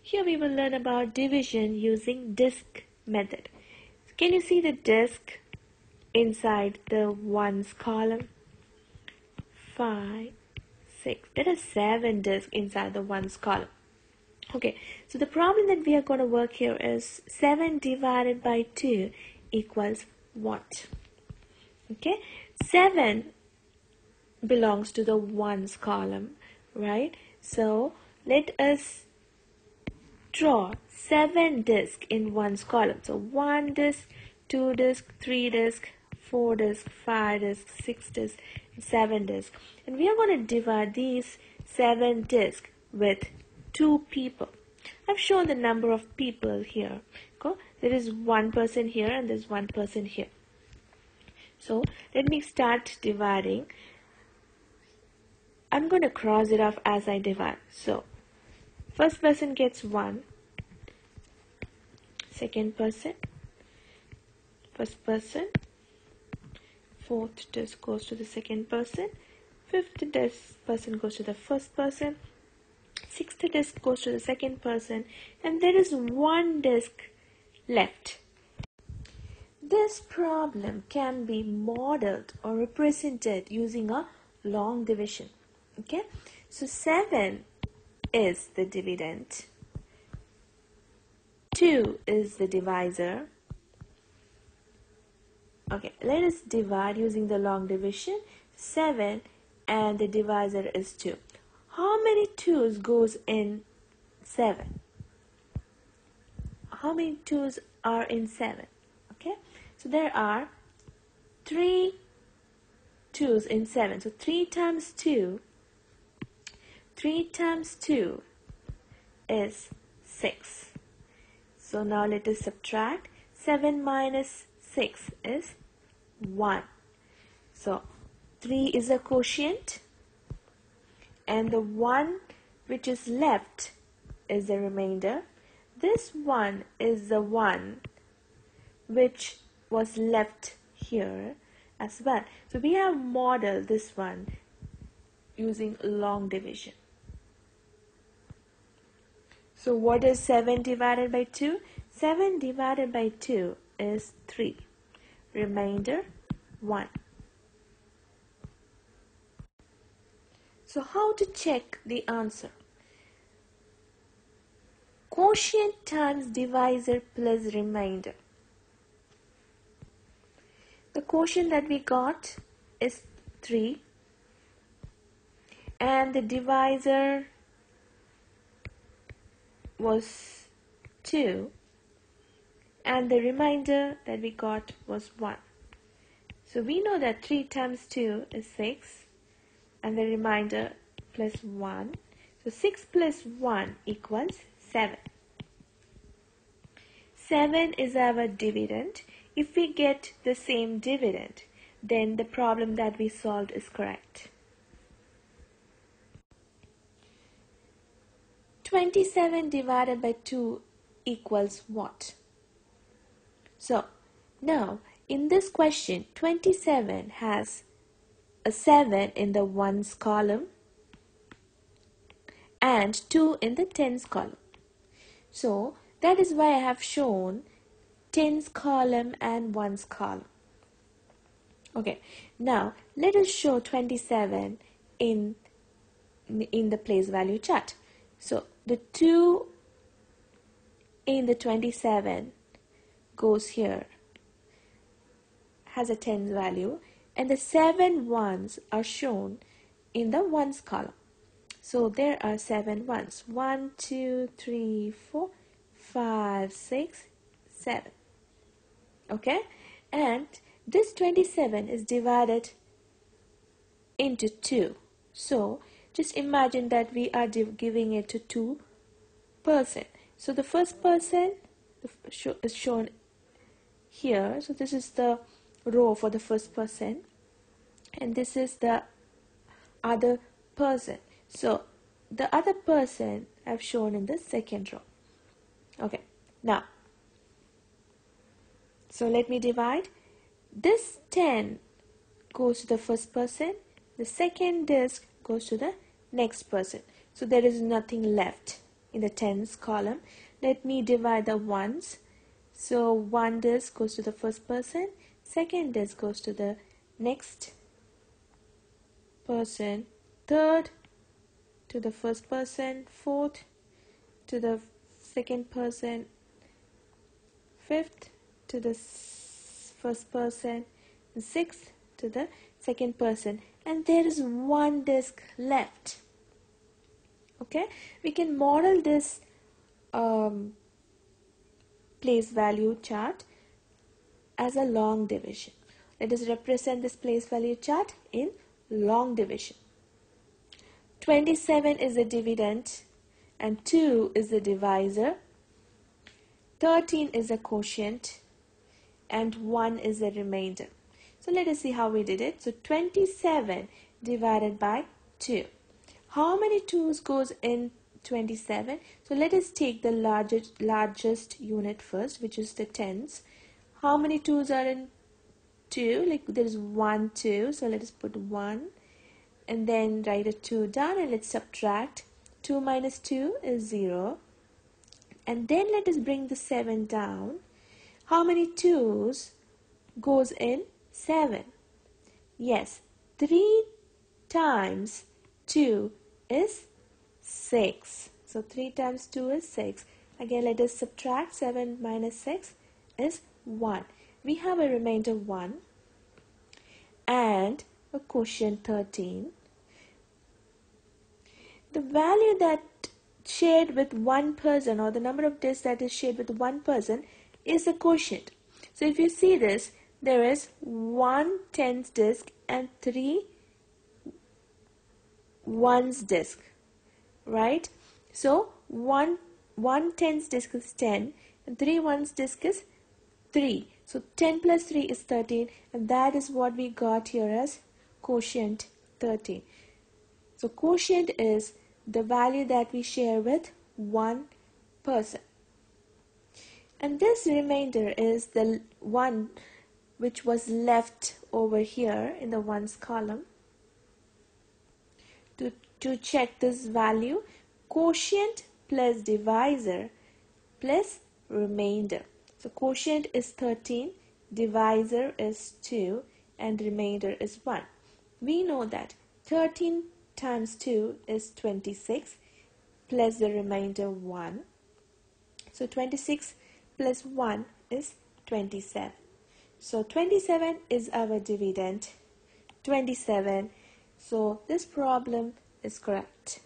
Here we will learn about division using disk method. Can you see the disk inside the ones column? 5, 6. There are 7 disks inside the ones column. Okay, so the problem that we are going to work here is 7 divided by 2 equals what? Okay, 7 belongs to the ones column, right? So let us draw 7 disks in ones column. So 1 disk, 2 disk, 3 disk, 4 disk, 5 disk, 6 disk, 7 disk. And we are going to divide these 7 disks with 2 people. I've shown the number of people here. Okay? There is 1 person here and there's 1 person here. So let me start dividing. I'm going to cross it off as I divide. So first person gets 1, second person, first person, fourth disk goes to the second person, fifth disk person goes to the first person, sixth disk goes to the second person, and there is 1 disk left. This problem can be modeled or represented using a long division. Okay, so 7 is the dividend, 2 is the divisor. Okay, let us divide using the long division. 7 and the divisor is 2. How many 2's goes in 7? How many 2's are in 7? Okay, so there are 3 2's in 7. So 3 times 2 is 6. So now let us subtract. 7 minus 6 is 1. So 3 is a quotient and the 1 which is left is the remainder. This 1 is the one which was left here as well. So we have modeled this one using long division. So what is 7 divided by 2? 7 divided by 2 is 3. Remainder 1. So how to check the answer? Quotient times divisor plus remainder. The quotient that we got is 3 and the divisor was 2 and the remainder that we got was 1. So we know that 3 times 2 is 6 and the remainder plus 1. So 6 plus 1 equals 7. 7 is our dividend. If we get the same dividend, then the problem that we solved is correct. 27 divided by 2 equals what? So now in this question 27 has a 7 in the ones column and 2 in the tens column. So that is why I have shown tens column and ones column. Okay, now let us show 27 in the place value chart. So the 2 in the 27 goes here, has a tens value, and the 7 ones are shown in the ones column. So there are 7 ones. 1, 2, 3, 4, 5, 6, 7. Okay, and this 27 is divided into 2. So just imagine that we are giving it to 2 person. So the first person is shown here. So this is the row for the first person and this is the other person. So the other person I've shown in the second row. Okay, now so let me divide. This 10 goes to the first person, the second disk goes to the next person. So there is nothing left. in the tens column. Let me divide the ones. So 1 disc goes to the first person, second disc goes to the next person, third to the first person, fourth to the second person, fifth to the first person, sixth to the second person, and there is 1 disc left. Okay, we can model this place value chart as a long division. Let us represent this place value chart in long division. 27 is the dividend and 2 is the divisor. 13 is the quotient and 1 is the remainder. So let us see how we did it. So 27 divided by 2. How many 2's goes in 27? So let us take the largest unit first, which is the tens. How many 2's are in 2? Like there is 1, 2. So let us put 1 and then write a 2 down and let's subtract. 2 minus 2 is 0. And then let us bring the 7 down. How many 2's goes in 7? Yes, 3 times 2 is 6. So 3 times 2 is 6. Again, let us subtract. 7 minus 6 is 1. We have a remainder 1 and a quotient 13. The value that shared with one person, or the number of discs that is shared with one person, is the quotient. So if you see this, there is 1 tens disc and 3 ones disc, right? So 1 tens disc is 10 and 3 ones disc is 3. So 10 plus 3 is 13, and that is what we got here as quotient 13. So quotient is the value that we share with one person. And this remainder is the one which was left over here in the ones column. To check this value, quotient plus divisor plus remainder. So quotient is 13, divisor is 2, and remainder is 1. We know that 13 times 2 is 26 plus the remainder 1. So 26 plus 1 is 27. So 27 is our dividend. 27. So this problem is correct.